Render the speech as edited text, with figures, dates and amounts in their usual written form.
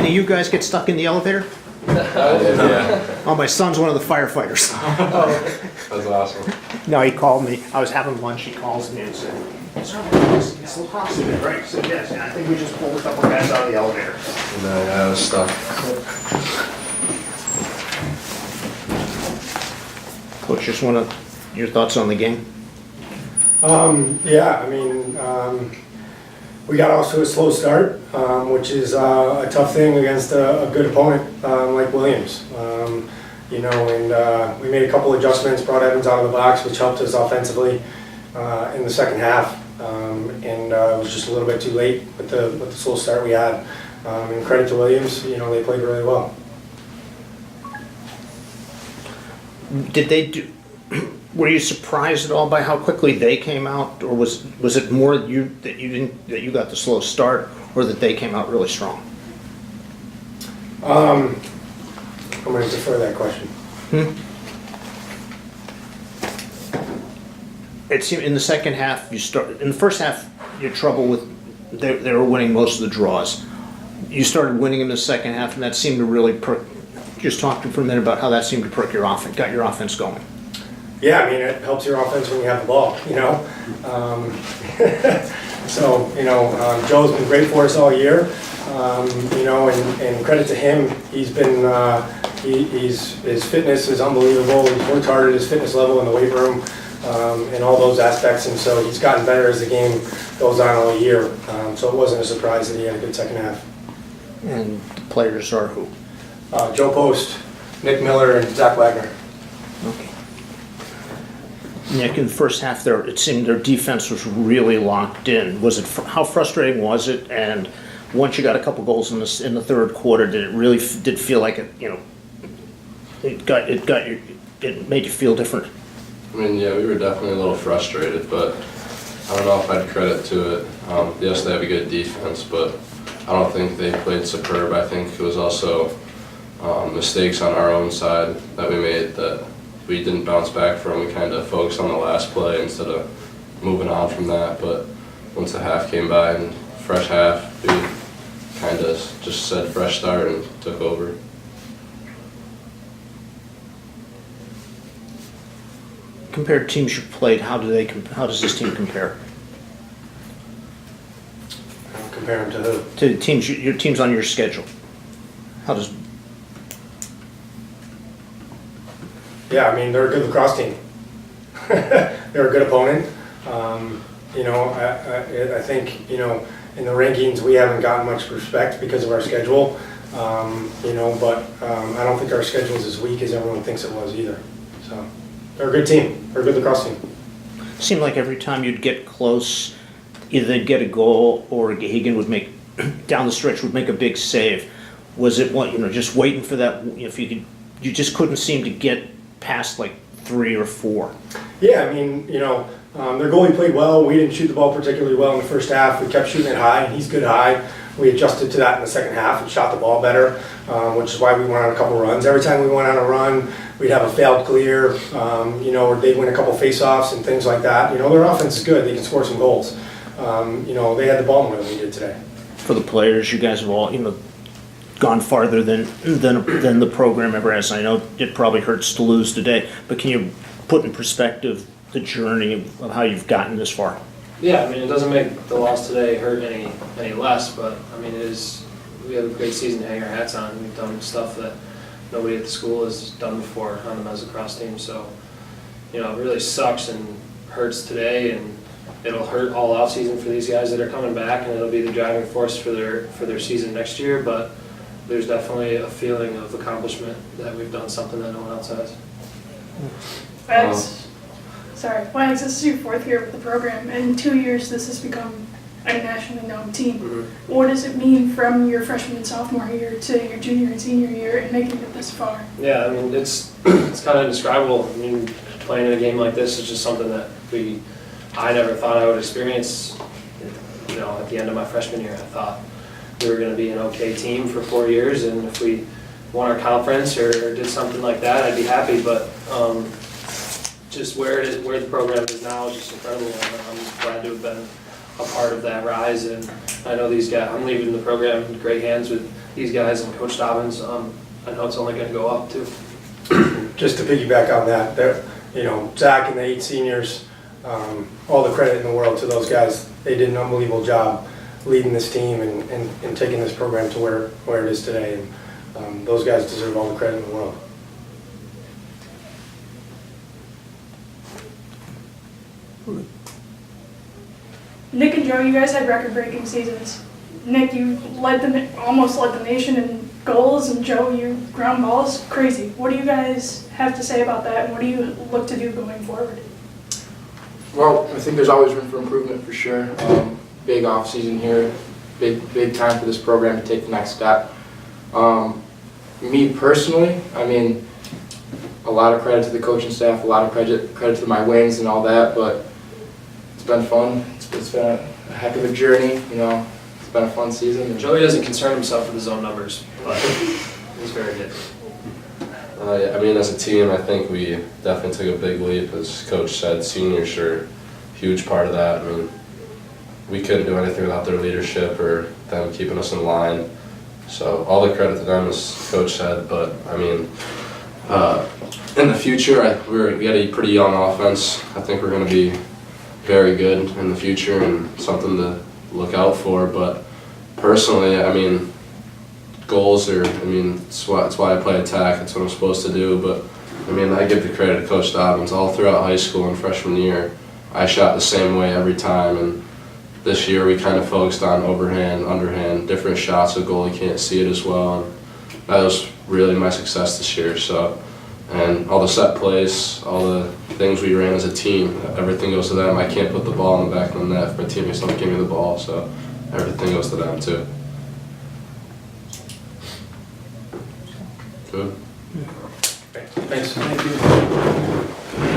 Any of you guys get stuck in the elevator? Yeah. Oh, my son's one of the firefighters. That's awesome. No, he called me. I was having lunch. He calls me and said, "Sir, it's a little hot today, right?" I said, "Yes." And I think we just pulled a couple guys out of the elevator. No, yeah, I was stuck. Coach, just want your thoughts on the game? Yeah, I mean, we got off to a slow start, which is a tough thing against a good opponent like Williams. And we made a couple adjustments, brought Evans out of the box, which helped us offensively in the second half. And it was just a little bit too late with the slow start we had. And credit to Williams, they played really well. Did they do? Were you surprised at all by how quickly they came out, or was it more that you got the slow start, or that they came out really strong? I'm going to defer that question. It seemed in the second half in the first half you had trouble with they were winning most of the draws. You started winning in the second half, and that seemed to really perk. Just talk for a minute about how that seemed to perk your offense, got your offense going. Yeah, I mean, it helps your offense when you have the ball, Joe's been great for us all year, and credit to him, he's been, his fitness is unbelievable. He's worked hard at his fitness level in the weight room, and all those aspects, and so he's gotten better as the game goes on all year. So it wasn't a surprise that he had a good second half. And the players are who? Joe Post, Nick Miller, and Zach Wagner. Okay. Nick, in the first half, it seemed their defense was really locked in. How frustrating was it? And once you got a couple goals in the third quarter, did it really feel like it made you feel different? I mean, yeah, we were definitely a little frustrated, but I don't know if I'd credit to it. Yes, they have a good defense, but I don't think they played superb. I think it was also mistakes on our own side that we made that we didn't bounce back from. We kind of focused on the last play instead of moving on from that. But once the half came by and fresh half, we kind of just said fresh start and took over. Compared to teams you've played, how does this team compare? Compare him to who? To teams, your teams on your schedule. How does? Yeah, I mean, they're a good lacrosse team. They're a good opponent. I think, in the rankings, we haven't gotten much respect because of our schedule. But I don't think our schedule is as weak as everyone thinks it was either. So they're a good team. They're a good lacrosse team. It seemed like every time you'd get close, either they'd get a goal or Hagan would make, down the stretch, would make a big save. Was it just waiting for that? If you just couldn't seem to get past like 3 or 4. Yeah, I mean, their goalie played well. We didn't shoot the ball particularly well in the first half. We kept shooting it high, and he's good high. We adjusted to that in the second half and shot the ball better, which is why we went on a couple runs. Every time we went on a run, we'd have a failed clear, or they'd win a couple face-offs and things like that. Their offense is good. They can score some goals. They had the ball more than we did today. For the players, you guys have all, gone farther than the program ever has. I know it probably hurts to lose today, but can you put in perspective the journey of how you've gotten this far? Yeah, I mean, it doesn't make the loss today hurt any less, but I mean, we have a great season to hang our hats on. We've done stuff that nobody at the school has done before on the men's lacrosse team, so it really sucks and hurts today, and it'll hurt all off season for these guys that are coming back, and it'll be the driving force for their season next year. But there's definitely a feeling of accomplishment that we've done something that no one else has. Wags, this is your 4th year with the program, and in 2 years this has become a nationally known team. Mm-hmm. What does it mean from your freshman and sophomore year to your junior and senior year and making it this far? Yeah, I mean, it's kind of indescribable. I mean, playing in a game like this is just something that I never thought I would experience. At the end of my freshman year, I thought we were going to be an okay team for 4 years, and if we won our conference or did something like that, I'd be happy. But just where the program is now is just incredible, and I'm glad to have been a part of that rise. And I know these guys, I'm leaving the program in great hands with these guys and Coach Dobbins, I know it's only gonna go up too. Just to piggyback on that, you know, Zach and the 8 seniors, all the credit in the world to those guys. They did an unbelievable job leading this team and taking this program to where it is today. And those guys deserve all the credit in the world. Nick and Joe, you guys had record-breaking seasons. Nick, you almost led the nation in goals, and Joe, you ground balls. Crazy. What do you guys have to say about that, and what do you look to do going forward? Well, I think there's always room for improvement for sure. Big off season here, big time for this program to take the next step. Me personally, I mean, a lot of credit to the coaching staff, a lot of credit to my wings and all that, but it's been fun. It's been a heck of a journey, you know. It's been a fun season. Joey doesn't concern himself with his own numbers, but he's very good. Yeah, I mean, as a team, I think we definitely took a big leap. As Coach said, seniors are a huge part of that. I mean, we couldn't do anything without their leadership or them keeping us in line. So all the credit to them, as Coach said. But I mean, in the future, we got a pretty young offense. I think we're going to be very good in the future and something to look out for. But personally, I mean, goals are, I mean, it's why I play attack. It's what I'm supposed to do. But I mean, I give the credit to Coach Dobbins. All throughout high school and freshman year, I shot the same way every time. And this year we kind of focused on overhand, underhand, different shots so goalie can't see it as well. And that was really my success this year. So, and all the set plays, all the things we ran as a team, everything goes to them. I can't put the ball in the back of the net if my teammates don't give me the ball. So everything goes to them too. Good. Thanks. Thank you.